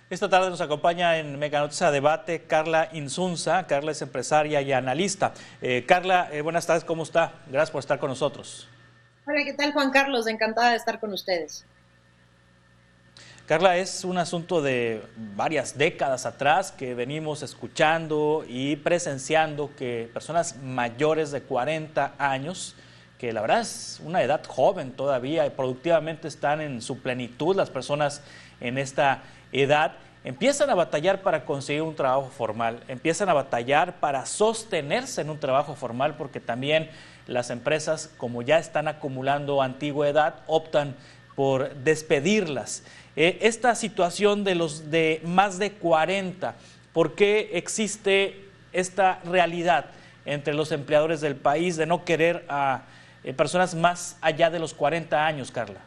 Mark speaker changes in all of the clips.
Speaker 1: Esta tarde nos acompaña en Mega Noticias a Debate Carla Insunza. Carla es empresaria y analista. Carla, buenas tardes, ¿cómo está? Gracias por estar con nosotros.
Speaker 2: Hola, ¿qué tal, Juan Carlos? Encantada de estar con ustedes.
Speaker 1: Carla, es un asunto de varias décadas atrás que venimos escuchando y presenciando que personas mayores de 40 años, que la verdad es una edad joven todavía y productivamente están en su plenitud las personas en esta edad, empiezan a batallar para conseguir un trabajo formal, empiezan a batallar para sostenerse en un trabajo formal porque también las empresas, como ya están acumulando antigüedad, optan por despedirlas. Esta situación de los de más de 40, ¿por qué existe esta realidad entre los empleadores del país de no querer a personas más allá de los 40 años, Carla?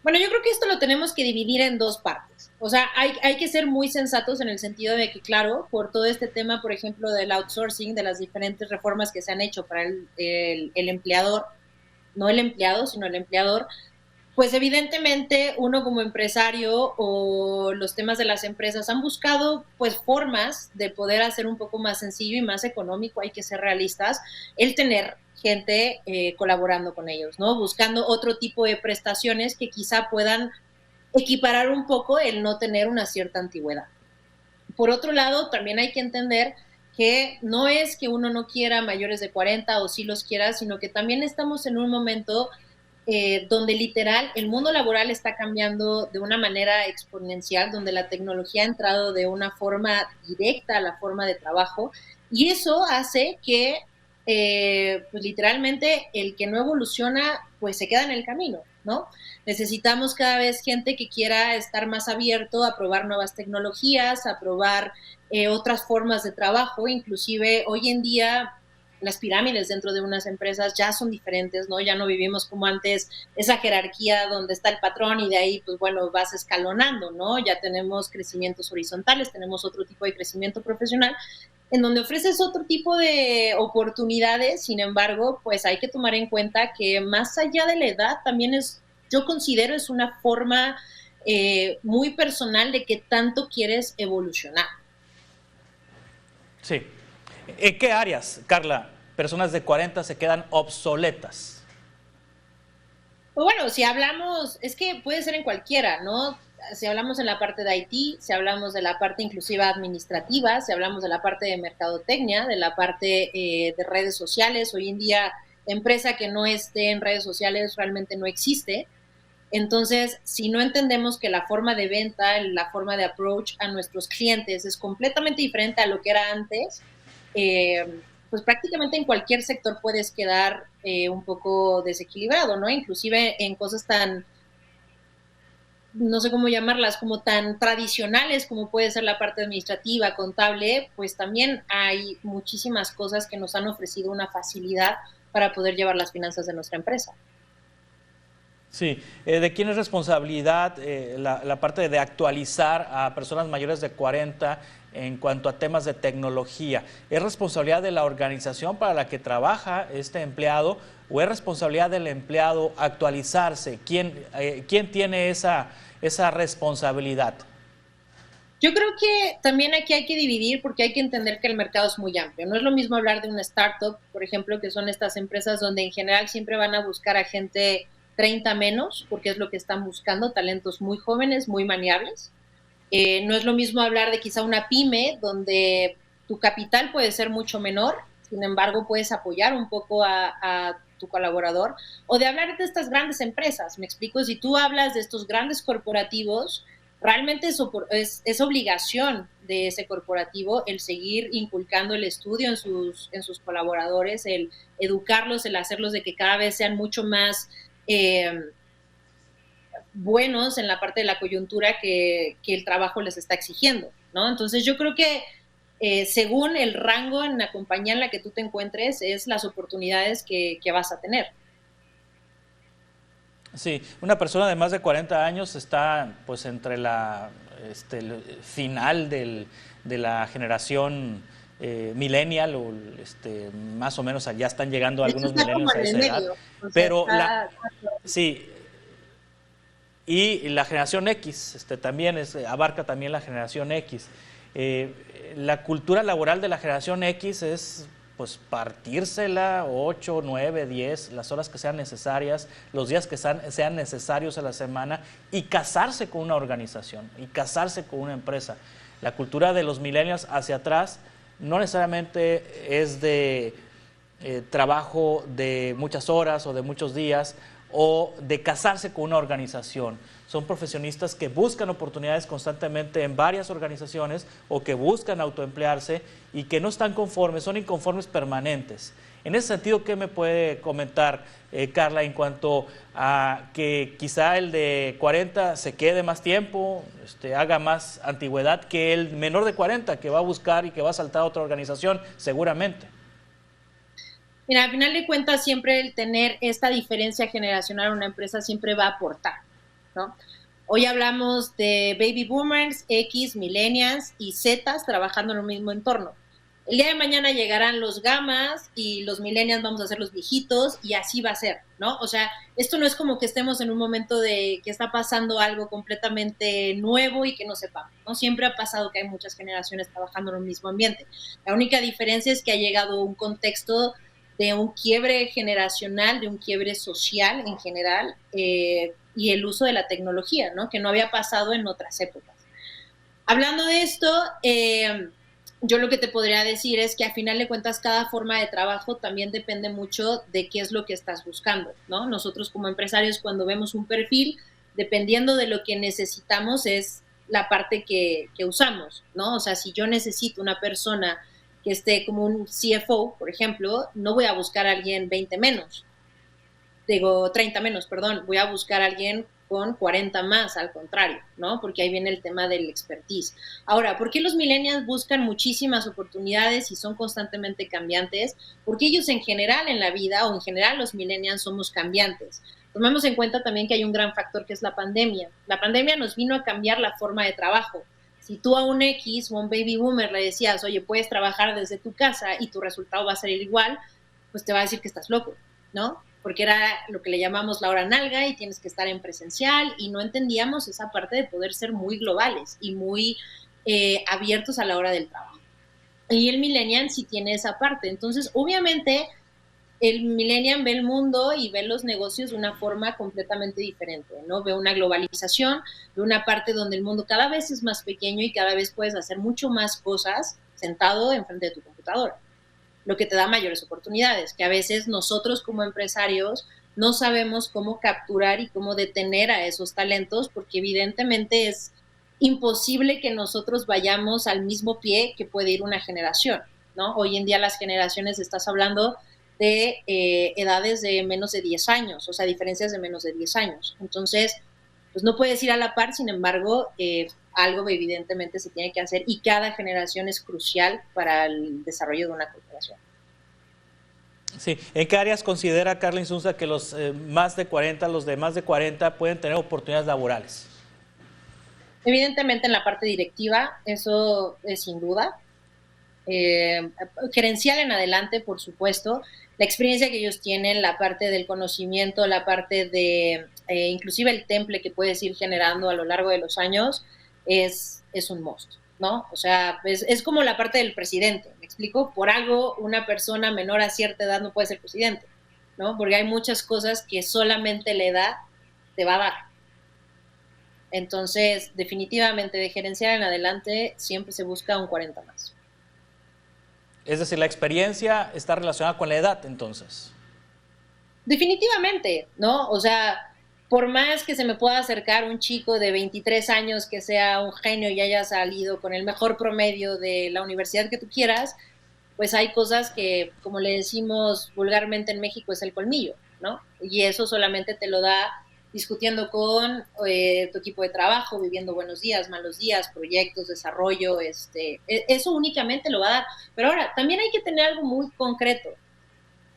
Speaker 2: Bueno, yo creo que esto lo tenemos que dividir en dos partes. O sea, hay que ser muy sensatos en el sentido de que, claro, por todo este tema, por ejemplo, del outsourcing, de las diferentes reformas que se han hecho para el empleador, no el empleado, sino el empleador, pues evidentemente uno como empresario o los temas de las empresas han buscado pues formas de poder hacer un poco más sencillo y más económico, hay que ser realistas, el tener gente colaborando con ellos, ¿no? Buscando otro tipo de prestaciones que quizá puedan equiparar un poco el no tener una cierta antigüedad. Por otro lado, también hay que entender que no es que uno no quiera mayores de 40 o sí los quiera, sino que también estamos en un momento donde literal el mundo laboral está cambiando de una manera exponencial, donde la tecnología ha entrado de una forma directa a la forma de trabajo y eso hace que pues literalmente el que no evoluciona pues se queda en el camino, ¿no? Necesitamos cada vez gente que quiera estar más abierto a probar nuevas tecnologías, a probar otras formas de trabajo, inclusive hoy en día las pirámides dentro de unas empresas ya son diferentes, ¿no? Ya no vivimos como antes esa jerarquía donde está el patrón y de ahí, pues bueno, vas escalonando, ¿no? Ya tenemos crecimientos horizontales, tenemos otro tipo de crecimiento profesional en donde ofreces otro tipo de oportunidades, sin embargo, pues hay que tomar en cuenta que más allá de la edad también es, yo considero es una forma muy personal de qué tanto quieres evolucionar.
Speaker 1: Sí. ¿En qué áreas, Carla, personas de 40 se quedan obsoletas?
Speaker 2: Pues bueno, si hablamos, es que puede ser en cualquiera, ¿no? Si hablamos en la parte de IT, si hablamos de la parte inclusiva administrativa, si hablamos de la parte de mercadotecnia, de la parte de redes sociales, hoy en día empresa que no esté en redes sociales realmente no existe. Entonces, si no entendemos que la forma de venta, la forma de approach a nuestros clientes es completamente diferente a lo que era antes, pues prácticamente en cualquier sector puedes quedar un poco desequilibrado, ¿no? Inclusive en cosas tan, no sé cómo llamarlas, como tan tradicionales como puede ser la parte administrativa, contable, pues también hay muchísimas cosas que nos han ofrecido una facilidad para poder llevar las finanzas de nuestra empresa.
Speaker 1: Sí, ¿de quién es responsabilidad la parte de actualizar a personas mayores de 40 en cuanto a temas de tecnología? ¿Es responsabilidad de la organización para la que trabaja este empleado o es responsabilidad del empleado actualizarse? ¿Quién tiene esa responsabilidad?
Speaker 2: Yo creo que también aquí hay que dividir porque hay que entender que el mercado es muy amplio. No es lo mismo hablar de una startup, por ejemplo, que son estas empresas donde en general siempre van a buscar a gente 30 menos, porque es lo que están buscando, talentos muy jóvenes, muy maniables. No es lo mismo hablar de quizá una pyme donde tu capital puede ser mucho menor, sin embargo puedes apoyar un poco a tu colaborador, o de hablar de estas grandes empresas. Me explico, si tú hablas de estos grandes corporativos, realmente es obligación de ese corporativo el seguir inculcando el estudio en sus colaboradores, el educarlos, el hacerlos de que cada vez sean mucho más buenos en la parte de la coyuntura que el trabajo les está exigiendo, ¿no? Entonces yo creo que según el rango en la compañía en la que tú te encuentres, es las oportunidades que vas a tener.
Speaker 1: Sí, una persona de más de 40 años está pues entre el final de la generación millennial o más o menos ya están llegando
Speaker 2: De hecho,
Speaker 1: algunos
Speaker 2: está como
Speaker 1: millennials a
Speaker 2: en el
Speaker 1: esa edad,
Speaker 2: medio, o sea,
Speaker 1: pero
Speaker 2: está.
Speaker 1: sí, Y la generación X también abarca también la generación X. La cultura laboral de la generación X es pues partírsela 8, 9, 10, las horas que sean necesarias, los días que sean necesarios a la semana y casarse con una organización y casarse con una empresa. La cultura de los millennials hacia atrás no necesariamente es de trabajo de muchas horas o de muchos días o de casarse con una organización. Son profesionistas que buscan oportunidades constantemente en varias organizaciones o que buscan autoemplearse y que no están conformes, son inconformes permanentes. En ese sentido, ¿qué me puede comentar, Carla, en cuanto a que quizá el de 40 se quede más tiempo, haga más antigüedad que el menor de 40 que va a buscar y que va a saltar a otra organización seguramente?
Speaker 2: Mira, al final de cuentas, siempre el tener esta diferencia generacional en una empresa siempre va a aportar, ¿no? Hoy hablamos de baby boomers, X, millennials y Zetas trabajando en un mismo entorno. El día de mañana llegarán los gamas y los millennials vamos a ser los viejitos y así va a ser, ¿no? O sea, esto no es como que estemos en un momento de que está pasando algo completamente nuevo y que no sepamos, ¿no? Siempre ha pasado que hay muchas generaciones trabajando en un mismo ambiente. La única diferencia es que ha llegado un contexto de un quiebre generacional, de un quiebre social en general, y el uso de la tecnología, ¿no? Que no había pasado en otras épocas. Hablando de esto, yo lo que te podría decir es que a final de cuentas cada forma de trabajo también depende mucho de qué es lo que estás buscando, ¿no? Nosotros como empresarios cuando vemos un perfil, dependiendo de lo que necesitamos es la parte que usamos, ¿no? O sea, si yo necesito una persona que esté como un CFO, por ejemplo, no voy a buscar a alguien 30 menos, perdón, voy a buscar a alguien con 40 más, al contrario, ¿no? Porque ahí viene el tema del expertise. Ahora, ¿por qué los millennials buscan muchísimas oportunidades y son constantemente cambiantes? Porque ellos en general en la vida, o en general los millennials somos cambiantes. Tomemos en cuenta también que hay un gran factor que es la pandemia. La pandemia nos vino a cambiar la forma de trabajo. Si tú a un X o a un baby boomer le decías, oye, puedes trabajar desde tu casa y tu resultado va a ser igual, pues te va a decir que estás loco, ¿no? Porque era lo que le llamamos la hora nalga y tienes que estar en presencial y no entendíamos esa parte de poder ser muy globales y muy abiertos a la hora del trabajo. Y el millennial sí tiene esa parte. Entonces, obviamente, el millennial ve el mundo y ve los negocios de una forma completamente diferente, ¿no? Ve una globalización, ve una parte donde el mundo cada vez es más pequeño y cada vez puedes hacer mucho más cosas sentado enfrente de tu computadora, lo que te da mayores oportunidades, que a veces nosotros como empresarios no sabemos cómo capturar y cómo detener a esos talentos, porque evidentemente es imposible que nosotros vayamos al mismo pie que puede ir una generación, ¿no? Hoy en día las generaciones, estás hablando de edades de menos de 10 años, o sea, diferencias de menos de 10 años. Entonces, pues no puedes ir a la par, sin embargo, algo evidentemente se tiene que hacer y cada generación es crucial para el desarrollo de una corporación.
Speaker 1: Sí, ¿en qué áreas considera Carla Insunza que los de más de 40 pueden tener oportunidades laborales?
Speaker 2: Evidentemente en la parte directiva, eso es sin duda. Gerencial en adelante, por supuesto, la experiencia que ellos tienen, la parte del conocimiento, la parte de inclusive el temple que puedes ir generando a lo largo de los años es un must, ¿no? O sea, es como la parte del presidente, ¿me explico? Por algo una persona menor a cierta edad no puede ser presidente, ¿no? Porque hay muchas cosas que solamente la edad te va a dar. Entonces, definitivamente de gerencial en adelante siempre se busca un 40 más.
Speaker 1: Es decir, la experiencia está relacionada con la edad, entonces.
Speaker 2: Definitivamente, ¿no? O sea, por más que se me pueda acercar un chico de 23 años que sea un genio y haya salido con el mejor promedio de la universidad que tú quieras, pues hay cosas que, como le decimos vulgarmente en México, es el colmillo, ¿no? Y eso solamente te lo da discutiendo con tu equipo de trabajo, viviendo buenos días, malos días, proyectos, desarrollo, eso únicamente lo va a dar. Pero ahora, también hay que tener algo muy concreto.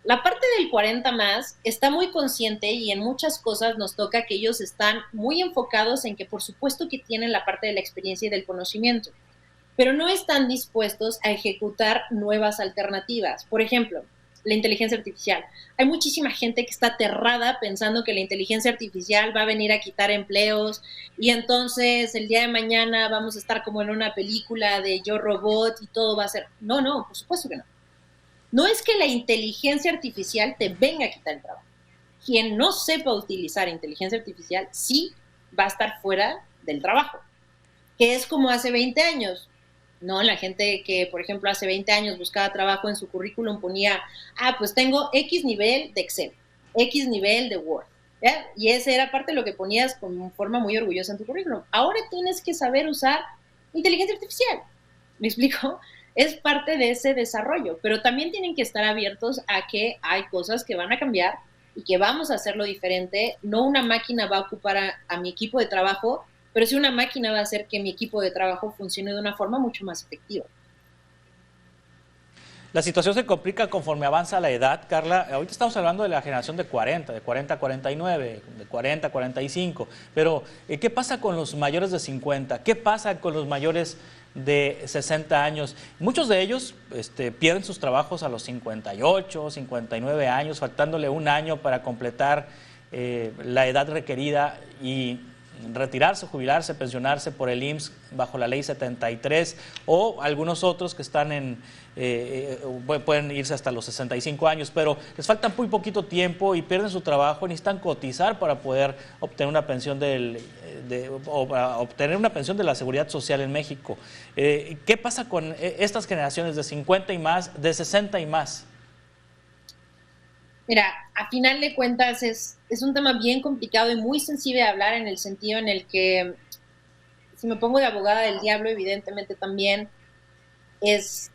Speaker 2: La parte del 40 más está muy consciente y en muchas cosas nos toca que ellos están muy enfocados en que por supuesto que tienen la parte de la experiencia y del conocimiento, pero no están dispuestos a ejecutar nuevas alternativas. Por ejemplo, la inteligencia artificial. Hay muchísima gente que está aterrada pensando que la inteligencia artificial va a venir a quitar empleos y entonces el día de mañana vamos a estar como en una película de Yo Robot y todo va a ser... No, no, por supuesto que no. No es que la inteligencia artificial te venga a quitar el trabajo. Quien no sepa utilizar inteligencia artificial sí va a estar fuera del trabajo, que es como hace 20 años. ¿No? La gente que, por ejemplo, hace 20 años buscaba trabajo en su currículum ponía, pues tengo X nivel de Excel, X nivel de Word, ¿ya? Y ese era parte de lo que ponías con forma muy orgullosa en tu currículum. Ahora tienes que saber usar inteligencia artificial, ¿me explico? Es parte de ese desarrollo, pero también tienen que estar abiertos a que hay cosas que van a cambiar y que vamos a hacerlo diferente. No una máquina va a ocupar a mi equipo de trabajo, pero sí una máquina va a hacer que mi equipo de trabajo funcione de una forma mucho más efectiva.
Speaker 1: La situación se complica conforme avanza la edad, Carla. Ahorita estamos hablando de la generación de 40 a 49, de 40 a 45. Pero, ¿qué pasa con los mayores de 50? ¿Qué pasa con los mayores de 60 años? Muchos de ellos pierden sus trabajos a los 58, 59 años, faltándole un año para completar la edad requerida y retirarse, jubilarse, pensionarse por el IMSS bajo la ley 73, o algunos otros que están pueden irse hasta los 65 años, pero les falta muy poquito tiempo y pierden su trabajo, necesitan cotizar para poder obtener una pensión o para obtener una pensión de la Seguridad Social en México. ¿Qué pasa con estas generaciones de 50 y más, de 60 y más?
Speaker 2: Mira, a final de cuentas es un tema bien complicado y muy sensible de hablar, en el sentido en el que, si me pongo de abogada del diablo, evidentemente también es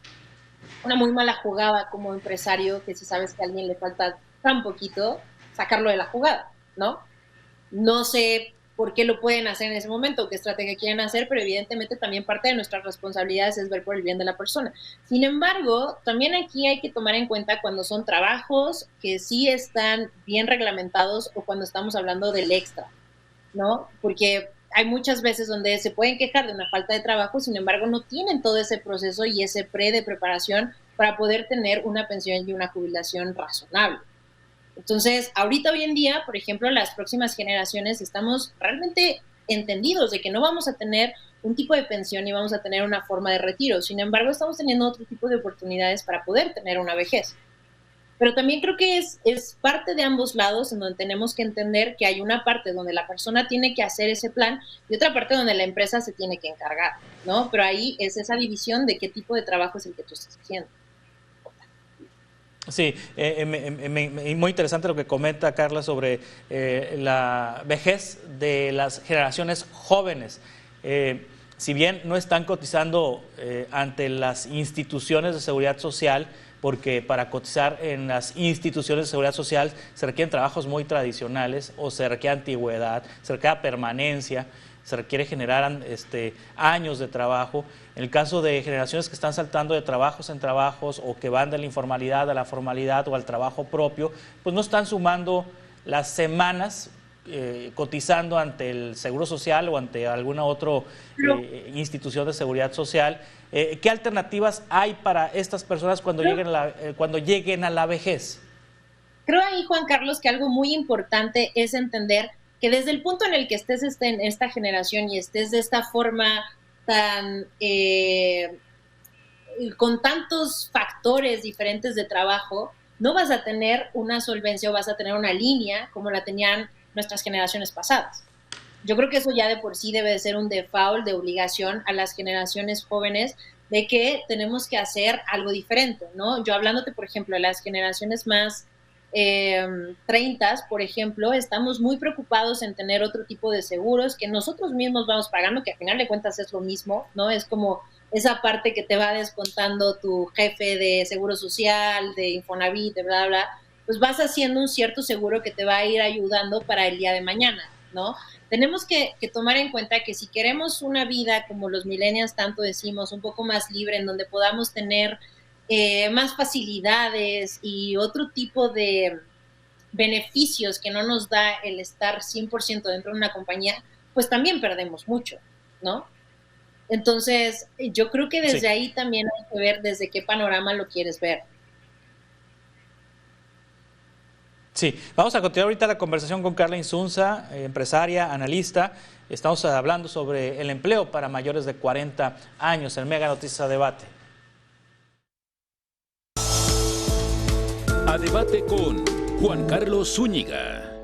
Speaker 2: una muy mala jugada como empresario, que si sabes que a alguien le falta tan poquito, sacarlo de la jugada, ¿no? No sé por qué lo pueden hacer en ese momento, qué estrategia quieren hacer, pero evidentemente también parte de nuestras responsabilidades es ver por el bien de la persona. Sin embargo, también aquí hay que tomar en cuenta cuando son trabajos que sí están bien reglamentados o cuando estamos hablando del extra, ¿no? Porque hay muchas veces donde se pueden quejar de una falta de trabajo, sin embargo no tienen todo ese proceso y ese de preparación para poder tener una pensión y una jubilación razonable. Entonces, ahorita hoy en día, por ejemplo, las próximas generaciones estamos realmente entendidos de que no vamos a tener un tipo de pensión y vamos a tener una forma de retiro. Sin embargo, estamos teniendo otro tipo de oportunidades para poder tener una vejez. Pero también creo que es parte de ambos lados, en donde tenemos que entender que hay una parte donde la persona tiene que hacer ese plan y otra parte donde la empresa se tiene que encargar, ¿no? Pero ahí es esa división de qué tipo de trabajo es el que tú estás haciendo.
Speaker 1: Sí, muy interesante lo que comenta Carla sobre la vejez de las generaciones jóvenes. Si bien no están cotizando ante las instituciones de seguridad social, porque para cotizar en las instituciones de seguridad social se requieren trabajos muy tradicionales, o se requiere antigüedad, se requiere permanencia, se requiere generar años de trabajo. En el caso de generaciones que están saltando de trabajos en trabajos, o que van de la informalidad a la formalidad o al trabajo propio, pues no están sumando las semanas cotizando ante el Seguro Social o ante alguna otra institución de seguridad social. ¿Qué alternativas hay para estas personas cuando lleguen a la vejez?
Speaker 2: Creo ahí, Juan Carlos, que algo muy importante es entender que desde el punto en el que estés en esta generación y estés de esta forma tan con tantos factores diferentes de trabajo, no vas a tener una solvencia o vas a tener una línea como la tenían nuestras generaciones pasadas. Yo creo que eso ya de por sí debe de ser un default de obligación a las generaciones jóvenes, de que tenemos que hacer algo diferente, ¿no? Yo hablándote, por ejemplo, de las generaciones más 30, por ejemplo, estamos muy preocupados en tener otro tipo de seguros que nosotros mismos vamos pagando, que al final de cuentas es lo mismo, ¿no? Es como esa parte que te va descontando tu jefe de seguro social, de Infonavit, de bla, bla, pues vas haciendo un cierto seguro que te va a ir ayudando para el día de mañana, ¿no? Tenemos que tomar en cuenta que si queremos una vida, como los millennials tanto decimos, un poco más libre, en donde podamos tener más facilidades y otro tipo de beneficios que no nos da el estar 100% dentro de una compañía, pues también perdemos mucho, ¿no? Entonces, yo creo que desde ahí también hay que ver desde qué panorama lo quieres ver.
Speaker 1: Sí, vamos a continuar ahorita la conversación con Carla Insunza, empresaria, analista. Estamos hablando sobre el empleo para mayores de 40 años en Mega Noticias Debate.
Speaker 3: A debate con Juan Carlos Zúñiga.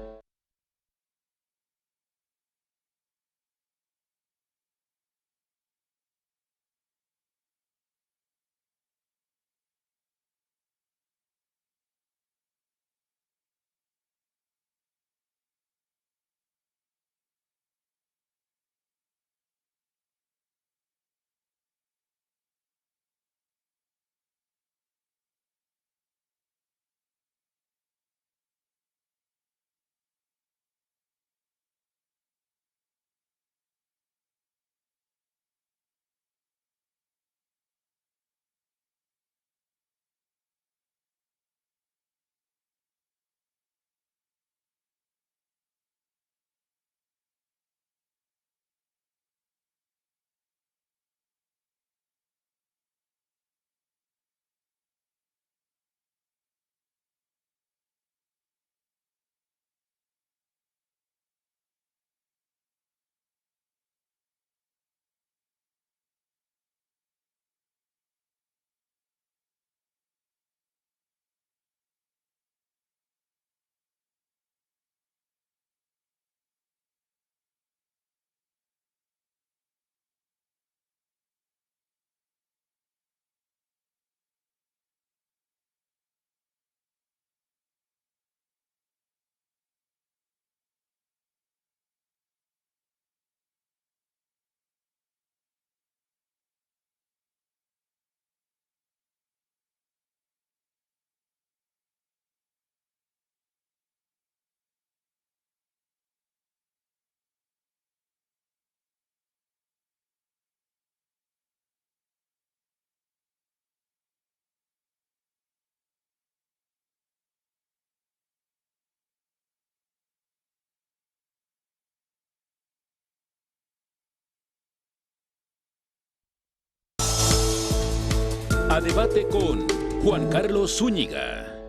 Speaker 3: A debate con Juan Carlos Zúñiga.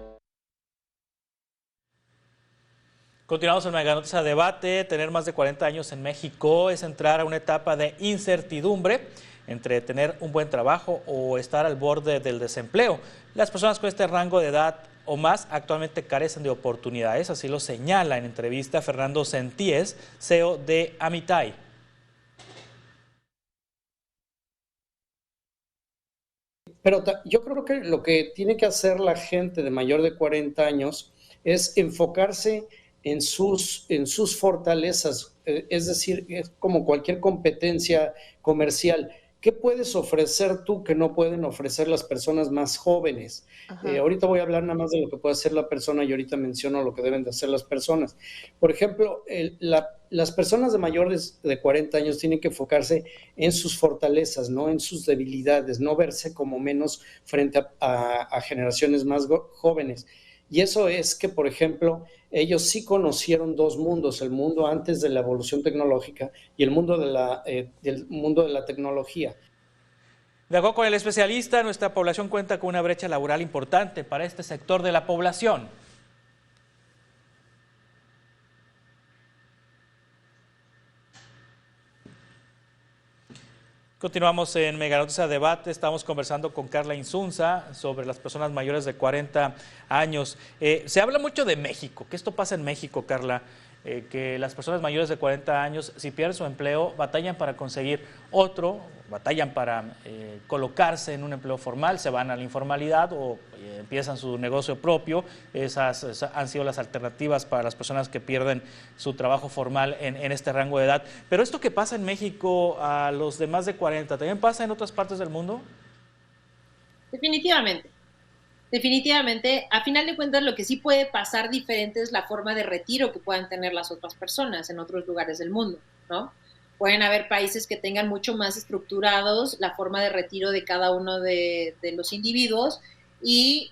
Speaker 1: Continuamos en Mega Noticias Debate. Tener más de 40 años en México es entrar a una etapa de incertidumbre entre tener un buen trabajo o estar al borde del desempleo. Las personas con este rango de edad o más actualmente carecen de oportunidades, así lo señala en entrevista Fernando Sentíes, CEO de Amitai.
Speaker 4: Pero yo creo que lo que tiene que hacer la gente de mayor de 40 años es enfocarse en sus fortalezas, es decir, es como cualquier competencia comercial. ¿Qué puedes ofrecer tú que no pueden ofrecer las personas más jóvenes? Ahorita voy a hablar nada más de lo que puede hacer la persona y ahorita menciono lo que deben de hacer las personas. Por ejemplo, las personas de mayores de 40 años tienen que enfocarse en sus fortalezas, no en sus debilidades, no verse como menos frente a generaciones más jóvenes. Y eso es que, por ejemplo, ellos sí conocieron dos mundos, el mundo antes de la evolución tecnológica y el mundo del mundo de la tecnología.
Speaker 1: De acuerdo con el especialista, nuestra población cuenta con una brecha laboral importante para este sector de la población. Continuamos en Mega Noticias Debate. Estamos conversando con Carla Insunza sobre las personas mayores de 40 años. Se habla mucho de México. ¿Qué esto pasa en México, Carla? Que las personas mayores de 40 años, si pierden su empleo, batallan para conseguir otro, batallan para colocarse en un empleo formal, se van a la informalidad o empiezan su negocio propio. Esas han sido las alternativas para las personas que pierden su trabajo formal en este rango de edad. Pero esto que pasa en México a los de más de 40, ¿también pasa en otras partes del mundo?
Speaker 2: Definitivamente. Definitivamente, a final de cuentas, lo que sí puede pasar diferente es la forma de retiro que puedan tener las otras personas en otros lugares del mundo, ¿no? Pueden haber países que tengan mucho más estructurados la forma de retiro de cada uno de los individuos y,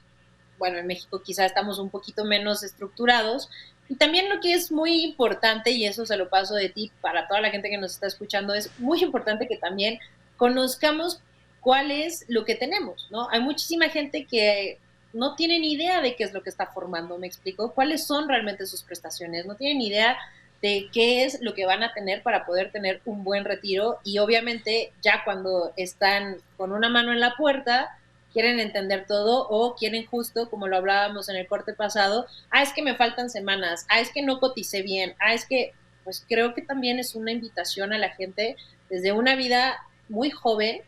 Speaker 2: bueno, en México quizá estamos un poquito menos estructurados. Y también lo que es muy importante, y eso se lo paso de ti para toda la gente que nos está escuchando, es muy importante que también conozcamos cuál es lo que tenemos, ¿no? Hay muchísima gente que no tienen idea de qué es lo que está formando, ¿me explico? ¿Cuáles son realmente sus prestaciones? No tienen idea de qué es lo que van a tener para poder tener un buen retiro, y obviamente ya cuando están con una mano en la puerta, quieren entender todo, o quieren justo, como lo hablábamos en el corte pasado, es que me faltan semanas, es que no coticé bien, es que, pues creo que también es una invitación a la gente desde una vida muy joven,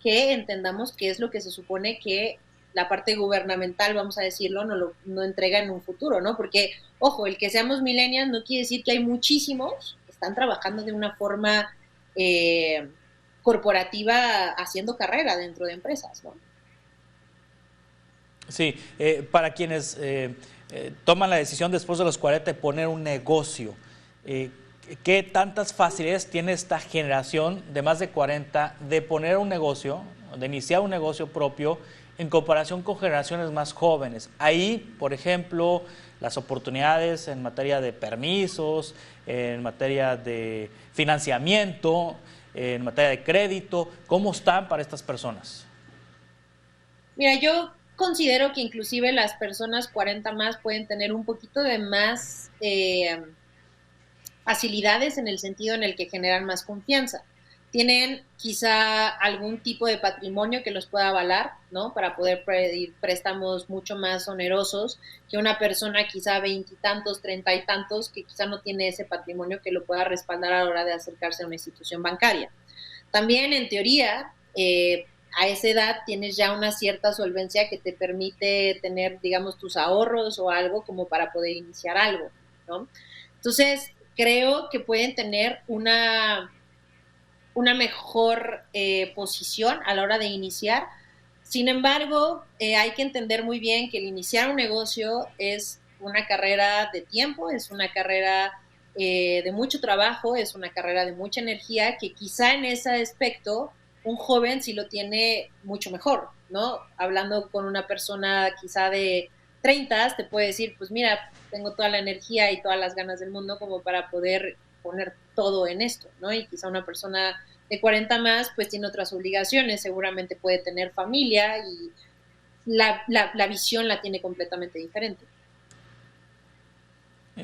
Speaker 2: que entendamos qué es lo que se supone que la parte gubernamental, vamos a decirlo, no entrega en un futuro, ¿no? Porque, ojo, el que seamos millennials no quiere decir que hay muchísimos que están trabajando de una forma corporativa, haciendo carrera dentro de empresas, ¿no?
Speaker 1: Sí, para quienes toman la decisión después de los 40 de poner un negocio, ¿qué tantas facilidades tiene esta generación de más de 40 de poner un negocio, de iniciar un negocio propio en comparación con generaciones más jóvenes? Ahí, por ejemplo, las oportunidades en materia de permisos, en materia de financiamiento, en materia de crédito, ¿cómo están para estas personas?
Speaker 2: Mira, yo considero que inclusive las personas 40 más pueden tener un poquito de más facilidades, en el sentido en el que generan más confianza. Tienen quizá algún tipo de patrimonio que los pueda avalar, ¿no? Para poder pedir préstamos mucho más onerosos que una persona quizá 20 y tantos, 30 y tantos, que quizá no tiene ese patrimonio que lo pueda respaldar a la hora de acercarse a una institución bancaria. También, en teoría, a esa edad tienes ya una cierta solvencia que te permite tener, digamos, tus ahorros o algo como para poder iniciar algo, ¿no? Entonces, creo que pueden tener una mejor posición a la hora de iniciar. Sin embargo, hay que entender muy bien que el iniciar un negocio es una carrera de tiempo, es una carrera de mucho trabajo, es una carrera de mucha energía, que quizá en ese aspecto un joven sí lo tiene mucho mejor, ¿no? Hablando con una persona quizá de 30, te puede decir, pues mira, tengo toda la energía y todas las ganas del mundo como para poder poner todo en esto, ¿no? Y quizá una persona de 40 más, pues tiene otras obligaciones, seguramente puede tener familia, y la visión la tiene completamente diferente.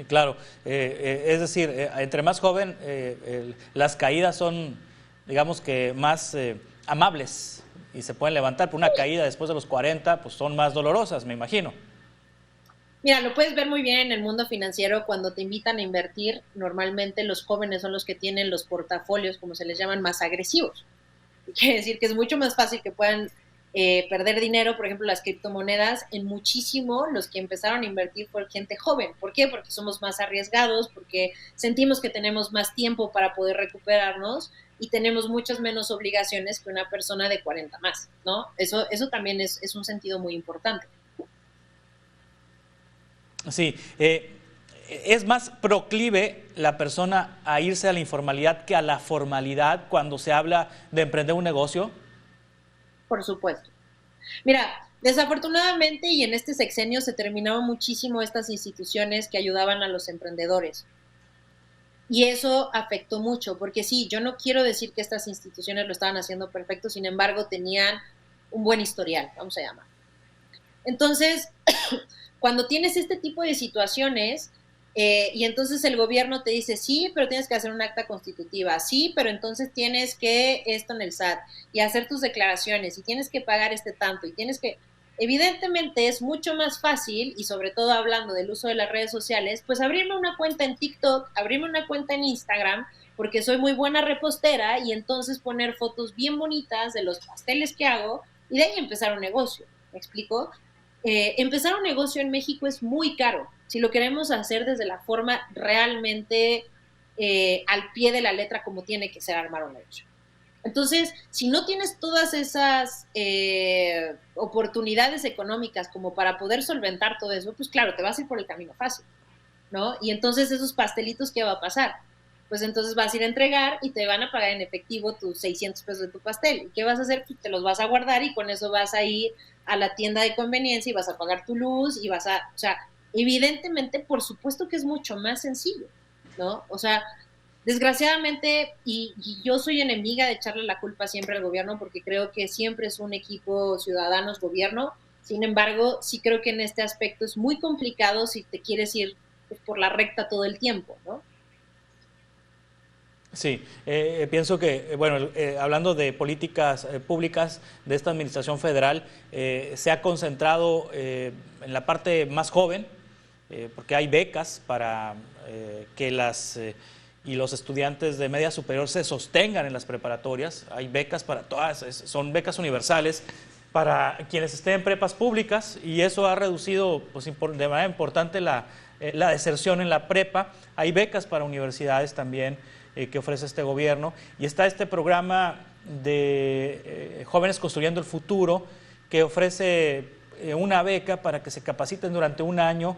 Speaker 1: Claro, es decir, entre más joven, las caídas son, digamos que más amables y se pueden levantar, pero una caída después de los 40, pues son más dolorosas, me imagino.
Speaker 2: Mira, lo puedes ver muy bien en el mundo financiero. Cuando te invitan a invertir, normalmente los jóvenes son los que tienen los portafolios, como se les llaman, más agresivos. Quiere decir que es mucho más fácil que puedan perder dinero. Por ejemplo, las criptomonedas, en muchísimo los que empezaron a invertir fue gente joven. ¿Por qué? Porque somos más arriesgados, porque sentimos que tenemos más tiempo para poder recuperarnos y tenemos muchas menos obligaciones que una persona de 40 más, ¿no? Eso también es un sentido muy importante.
Speaker 1: Sí, es más proclive la persona a irse a la informalidad que a la formalidad cuando se habla de emprender un negocio.
Speaker 2: Por supuesto. Mira, desafortunadamente, y en este sexenio se terminaron muchísimo estas instituciones que ayudaban a los emprendedores. Y eso afectó mucho, porque sí, yo no quiero decir que estas instituciones lo estaban haciendo perfecto, sin embargo, tenían un buen historial, vamos a llamar. Entonces, cuando tienes este tipo de situaciones, y entonces el gobierno te dice, sí, pero tienes que hacer un acta constitutiva, sí, pero entonces tienes que esto en el SAT, y hacer tus declaraciones, y tienes que pagar este tanto, y tienes que... Evidentemente es mucho más fácil, y sobre todo hablando del uso de las redes sociales, pues abrirme una cuenta en TikTok, abrirme una cuenta en Instagram, porque soy muy buena repostera, y entonces poner fotos bien bonitas de los pasteles que hago, y de ahí empezar un negocio. ¿Me explico? Empezar un negocio en México es muy caro, si lo queremos hacer desde la forma realmente al pie de la letra, como tiene que ser armar un negocio. Entonces, si no tienes todas esas oportunidades económicas como para poder solventar todo eso, pues claro, te vas a ir por el camino fácil, ¿no? Y entonces esos pastelitos, ¿qué va a pasar? Pues entonces vas a ir a entregar y te van a pagar en efectivo tus 600 pesos de tu pastel. ¿Y qué vas a hacer? Pues te los vas a guardar, y con eso vas a ir a la tienda de conveniencia y vas a pagar tu luz y vas a... O sea, evidentemente, por supuesto que es mucho más sencillo, ¿no? O sea, desgraciadamente, y yo soy enemiga de echarle la culpa siempre al gobierno, porque creo que siempre es un equipo ciudadanos-gobierno. Sin embargo, sí creo que en este aspecto es muy complicado si te quieres ir pues, por la recta todo el tiempo, ¿no?
Speaker 1: Sí, pienso que, bueno, hablando de políticas públicas de esta administración federal, se ha concentrado en la parte más joven, porque hay becas para que y los estudiantes de media superior se sostengan en las preparatorias. Hay becas para todas, son becas universales para quienes estén en prepas públicas, y eso ha reducido pues, de manera importante la deserción en la prepa. Hay becas para universidades también que ofrece este gobierno, y está este programa de Jóvenes Construyendo el Futuro, que ofrece una beca para que se capaciten durante un año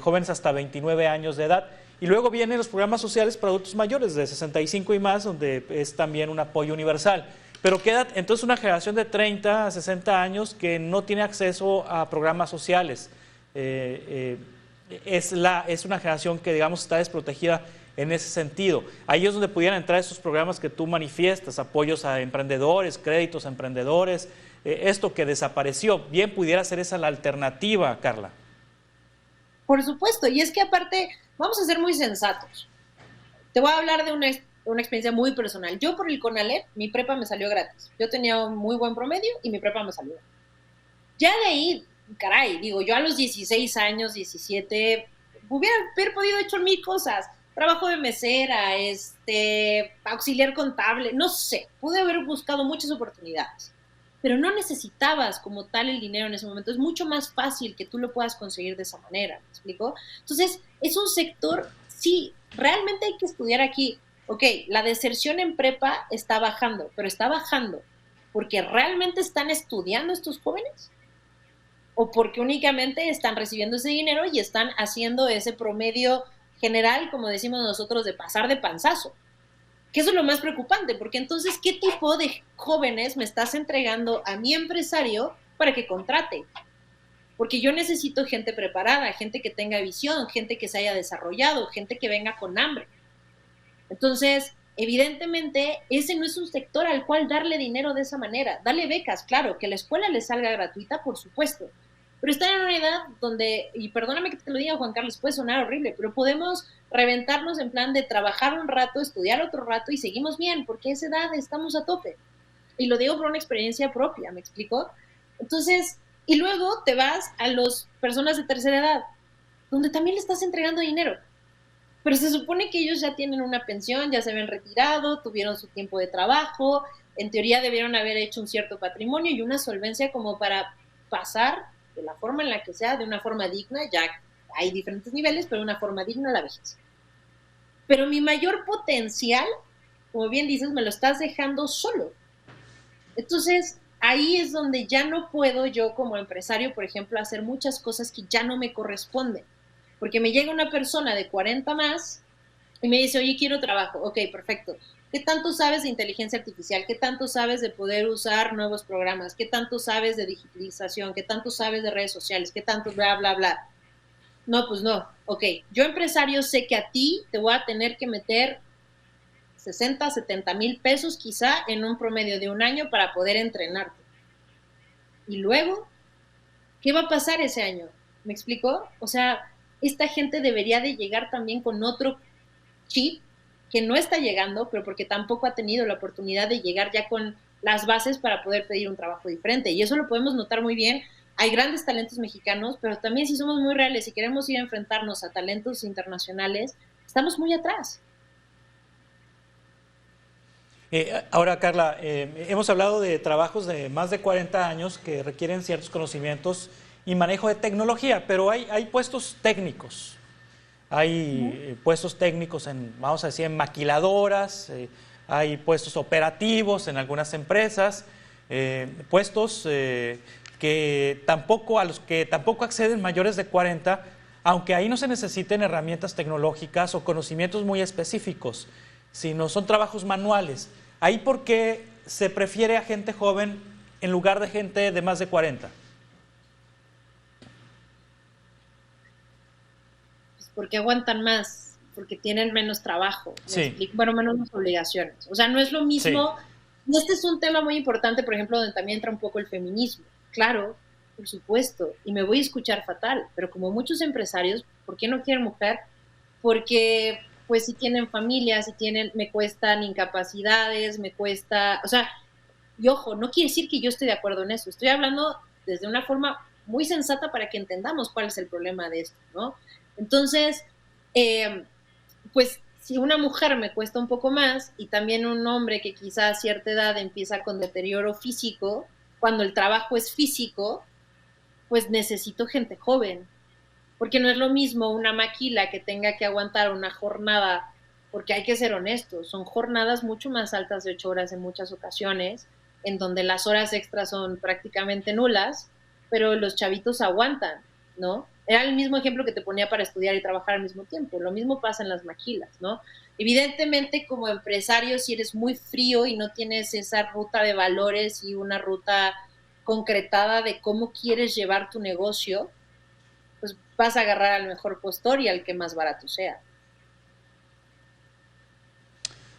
Speaker 1: jóvenes hasta 29 años de edad. Y luego vienen los programas sociales para adultos mayores de 65 y más, donde es también un apoyo universal. Pero queda entonces una generación de 30 a 60 años que no tiene acceso a programas sociales. Es una generación que, digamos, está desprotegida en ese sentido. Ahí es donde pudieran entrar esos programas que tú manifiestas, apoyos a emprendedores, créditos a emprendedores, esto que desapareció. Bien pudiera ser esa la alternativa, Carla.
Speaker 2: Por supuesto, y es que aparte, vamos a ser muy sensatos. Te voy a hablar de una experiencia muy personal. Yo por el CONALEP, mi prepa me salió gratis. Yo tenía un muy buen promedio y mi prepa me salió. Ya de ahí, caray, digo, yo a los 16 años, 17, hubiera haber podido hecho 1000 cosas. Trabajo de mesera, auxiliar contable, no sé, pude haber buscado muchas oportunidades, pero no necesitabas como tal el dinero en ese momento. Es mucho más fácil que tú lo puedas conseguir de esa manera, ¿me explico? Entonces, es un sector, sí, realmente hay que estudiar aquí. Ok, la deserción en prepa está bajando, pero está bajando porque realmente están estudiando estos jóvenes o porque únicamente están recibiendo ese dinero y están haciendo ese promedio general, como decimos nosotros, de pasar de panzazo. Que eso es lo más preocupante, porque entonces, ¿qué tipo de jóvenes me estás entregando a mi empresario para que contrate? Porque yo necesito gente preparada, gente que tenga visión, gente que se haya desarrollado, gente que venga con hambre. Entonces, evidentemente, ese no es un sector al cual darle dinero de esa manera. Dale becas, claro, que la escuela les salga gratuita, por supuesto. Pero están en una edad donde, y perdóname que te lo diga, Juan Carlos, puede sonar horrible, pero podemos reventarnos en plan de trabajar un rato, estudiar otro rato y seguimos bien, porque a esa edad estamos a tope. Y lo digo por una experiencia propia, ¿me explico? Entonces, y luego te vas a las personas de tercera edad, donde también le estás entregando dinero. Pero se supone que ellos ya tienen una pensión, ya se habían retirado, tuvieron su tiempo de trabajo, en teoría debieron haber hecho un cierto patrimonio y una solvencia como para pasar de la forma en la que sea, de una forma digna, ya hay diferentes niveles, pero una forma digna a la vejez. Pero mi mayor potencial, como bien dices, me lo estás dejando solo. Entonces, ahí es donde ya no puedo yo como empresario, por ejemplo, hacer muchas cosas que ya no me corresponden. Porque me llega una persona de 40 más y me dice, oye, quiero trabajo. Ok, perfecto. ¿Qué tanto sabes de inteligencia artificial? ¿Qué tanto sabes de poder usar nuevos programas? ¿Qué tanto sabes de digitalización? ¿Qué tanto sabes de redes sociales? ¿Qué tanto bla, bla, bla? No, pues no. Ok, yo empresario sé que a ti te voy a tener que meter 60, 70 mil pesos quizá en un promedio de un año para poder entrenarte. Y luego, ¿qué va a pasar ese año? ¿Me explicó? O sea, esta gente debería de llegar también con otro chip que no está llegando, pero porque tampoco ha tenido la oportunidad de llegar ya con las bases para poder pedir un trabajo diferente. Y eso lo podemos notar muy bien. Hay grandes talentos mexicanos, pero también si somos muy reales y queremos ir a enfrentarnos a talentos internacionales, estamos muy atrás.
Speaker 1: Ahora, Carla, hemos hablado de trabajos de más de 40 años que requieren ciertos conocimientos y manejo de tecnología, pero hay puestos técnicos. Hay puestos técnicos vamos a decir, en maquiladoras, hay puestos operativos en algunas empresas, puestos a los que tampoco acceden mayores de 40, aunque ahí no se necesiten herramientas tecnológicas o conocimientos muy específicos, sino son trabajos manuales. ¿Ahí por qué se prefiere a gente joven en lugar de gente de más de 40?
Speaker 2: Porque aguantan más, porque tienen menos trabajo,
Speaker 1: sí.
Speaker 2: Bueno, menos obligaciones. O sea, no es lo mismo. Sí. Y este es un tema muy importante, por ejemplo, donde también entra un poco el feminismo. Claro, por supuesto, y me voy a escuchar fatal, pero como muchos empresarios, ¿por qué no quieren mujer? Porque pues si tienen familia, si tienen, me cuestan incapacidades, me cuesta, o sea, y ojo, no quiere decir que yo esté de acuerdo en eso, estoy hablando desde una forma muy sensata para que entendamos cuál es el problema de esto, ¿no? Entonces, pues si una mujer me cuesta un poco más y también un hombre que quizá a cierta edad empieza con deterioro físico, cuando el trabajo es físico, pues necesito gente joven, porque no es lo mismo una maquila que tenga que aguantar una jornada, porque hay que ser honestos, son jornadas mucho más altas de 8 horas en muchas ocasiones, en donde las horas extras son prácticamente nulas, pero los chavitos aguantan, ¿no? Era el mismo ejemplo que te ponía para estudiar y trabajar al mismo tiempo, lo mismo pasa en las maquilas, ¿no? Evidentemente, como empresario, si eres muy frío y no tienes esa ruta de valores y una ruta concretada de cómo quieres llevar tu negocio, pues vas a agarrar al mejor postor y al que más barato sea.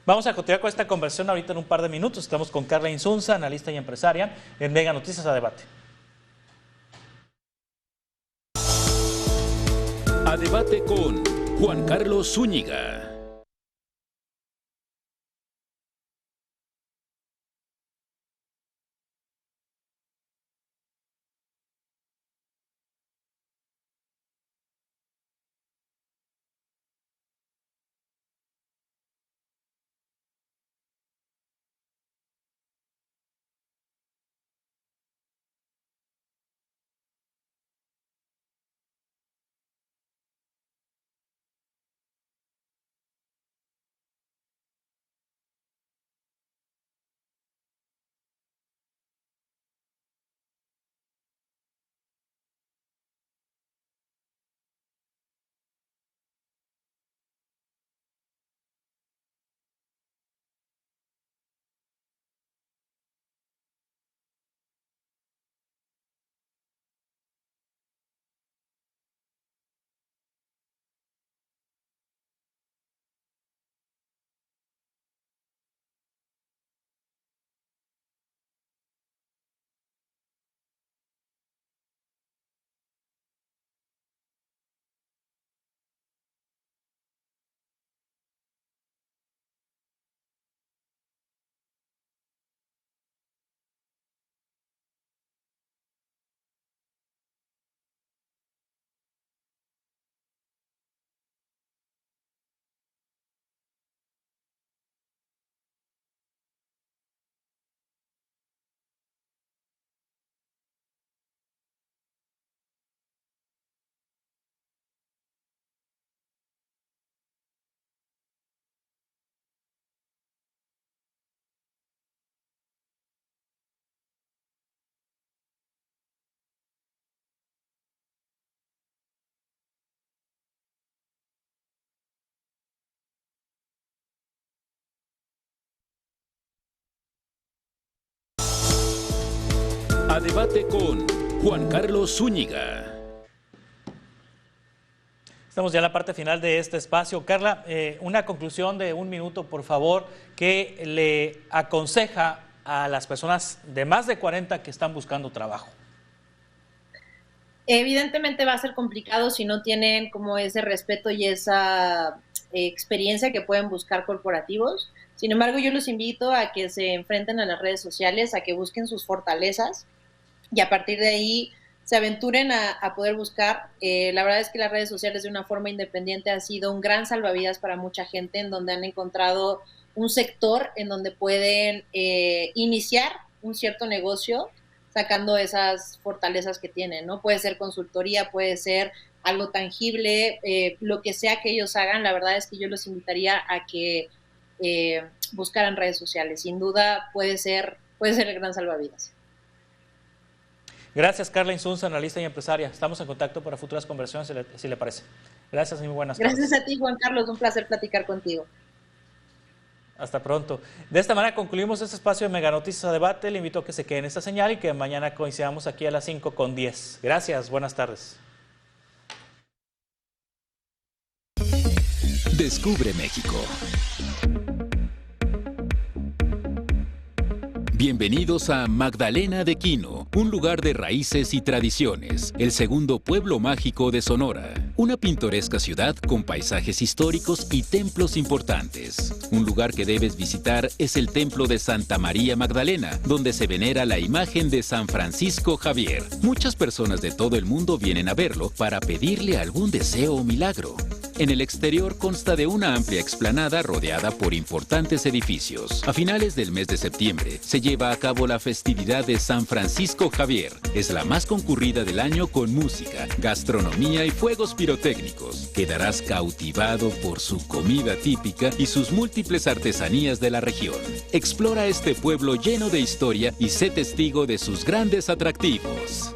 Speaker 1: Vamos a continuar con esta conversación ahorita en un par de minutos. Estamos con Carla Insunza, analista y empresaria, en Mega Noticias a Debate.
Speaker 3: A Debate con Juan Carlos Zúñiga. A Debate con Juan Carlos Zúñiga.
Speaker 1: Estamos ya en la parte final de este espacio. Carla, una conclusión de 1 minuto, por favor, que le aconseja a las personas de más de 40 que están buscando trabajo.
Speaker 2: Evidentemente va a ser complicado si no tienen como ese respeto y esa experiencia que pueden buscar corporativos. Sin embargo, yo los invito a que se enfrenten a las redes sociales, a que busquen sus fortalezas y a partir de ahí se aventuren a poder buscar. La verdad es que las redes sociales de una forma independiente ha sido un gran salvavidas para mucha gente, en donde han encontrado un sector en donde pueden iniciar un cierto negocio sacando esas fortalezas que tienen, ¿no? Puede ser consultoría, puede ser algo tangible, lo que sea que ellos hagan. La verdad es que yo los invitaría a que buscaran redes sociales. Sin duda puede ser el gran salvavidas.
Speaker 1: Gracias, Carla Insunza, analista y empresaria. Estamos en contacto para futuras conversaciones, si le parece. Gracias y muy buenas tardes.
Speaker 2: Gracias a ti, Juan Carlos. Un placer platicar contigo.
Speaker 1: Hasta pronto. De esta manera concluimos este espacio de Mega Noticias a Debate. Le invito a que se quede en esta señal y que mañana coincidamos aquí a las 5:10. Gracias, buenas tardes.
Speaker 3: Descubre México. Bienvenidos a Magdalena de Quino, un lugar de raíces y tradiciones, el segundo pueblo mágico de Sonora, una pintoresca ciudad con paisajes históricos y templos importantes. Un lugar que debes visitar es el Templo de Santa María Magdalena, donde se venera la imagen de San Francisco Javier. Muchas personas de todo el mundo vienen a verlo para pedirle algún deseo o milagro. En el exterior consta de una amplia explanada rodeada por importantes edificios. A finales del mes de septiembre se lleva a cabo la festividad de San Francisco Javier. Es la más concurrida del año con música, gastronomía y fuegos pirotécnicos. Quedarás cautivado por su comida típica y sus múltiples artesanías de la región. Explora este pueblo lleno de historia y sé testigo de sus grandes atractivos.